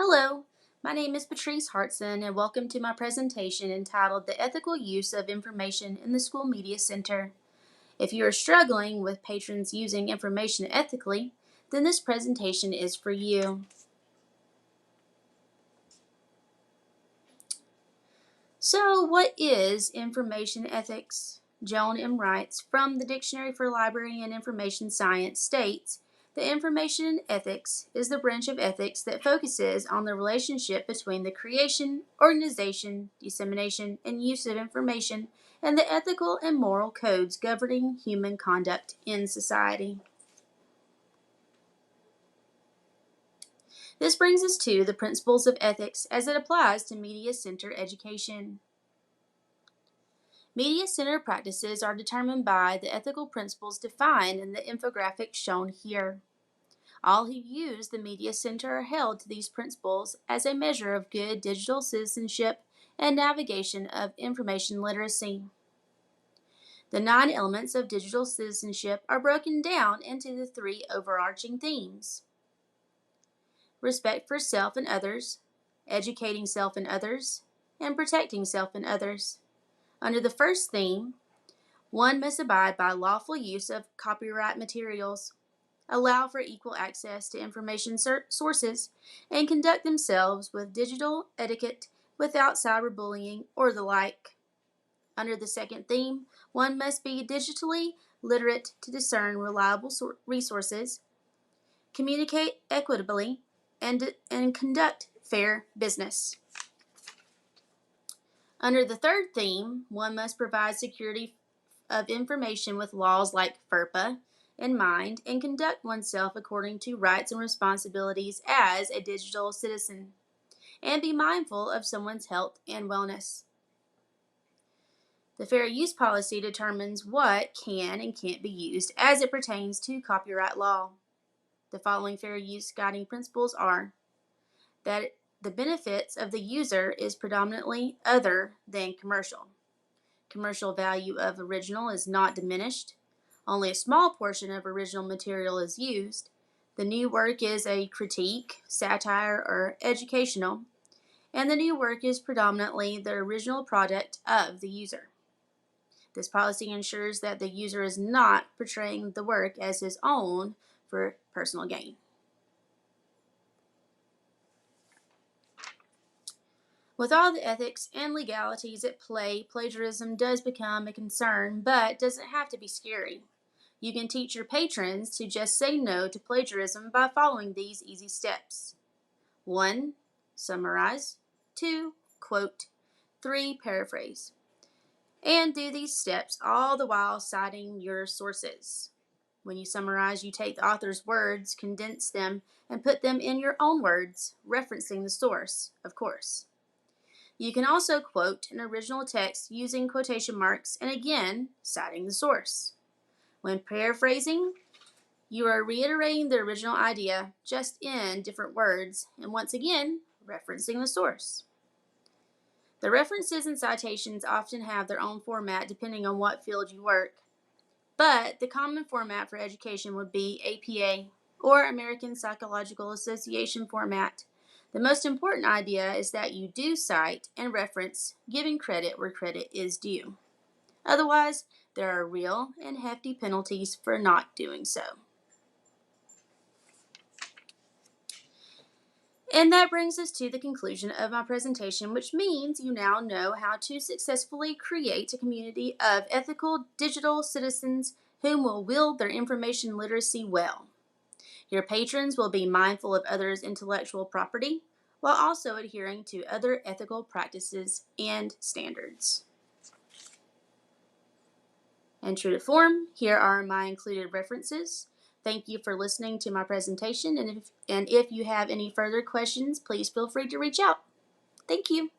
Hello, my name is Patrice Hartson, and welcome to my presentation entitled The Ethical Use of Information in the School Media Center. If you are struggling with patrons using information ethically, then this presentation is for you. So, what is information ethics? Joan M. Wrights from the Dictionary for Library and Information Science states that information ethics is the branch of ethics that focuses on the relationship between the creation, organization, dissemination, and use of information and the ethical and moral codes governing human conduct in society. This brings us to the principles of ethics as it applies to media center education. Media center practices are determined by the ethical principles defined in the infographic shown here. All who use the media center are held to these principles as a measure of good digital citizenship and navigation of information literacy. The 9 elements of digital citizenship are broken down into the 3 overarching themes: respect for self and others, educating self and others, and protecting self and others. Under the first theme, one must abide by lawful use of copyright materials, allow for equal access to information sources, and conduct themselves with digital etiquette without cyberbullying or the like. Under the second theme, one must be digitally literate to discern reliable resources, communicate equitably, and conduct fair business. Under the third theme, one must provide security of information with laws like FERPA in mind and conduct oneself according to rights and responsibilities as a digital citizen, and be mindful of someone's health and wellness. The fair use policy determines what can and can't be used as it pertains to copyright law. The following fair use guiding principles are that the benefits of the user is predominantly other than commercial. Commercial value of original is not diminished. Only a small portion of original material is used. The new work is a critique, satire, or educational, and the new work is predominantly the original product of the user. This policy ensures that the user is not portraying the work as his own for personal gain. With all the ethics and legalities at play, plagiarism does become a concern, but doesn't have to be scary. You can teach your patrons to just say no to plagiarism by following these easy steps. 1. Summarize. 2. Quote. 3. Paraphrase. And do these steps all the while citing your sources. When you summarize, you take the author's words, condense them, and put them in your own words, referencing the source, of course. You can also quote an original text using quotation marks and again citing the source. When paraphrasing, you are reiterating the original idea just in different words and once again referencing the source. The references and citations often have their own format depending on what field you work, but the common format for education would be APA or American Psychological Association format. The most important idea is that you do cite and reference, giving credit where credit is due. Otherwise, there are real and hefty penalties for not doing so. And that brings us to the conclusion of my presentation, which means you now know how to successfully create a community of ethical digital citizens whom will wield their information literacy well. Your patrons will be mindful of others' intellectual property while also adhering to other ethical practices and standards. And true to form, here are my included references. Thank you for listening to my presentation, and if you have any further questions, please feel free to reach out. Thank you.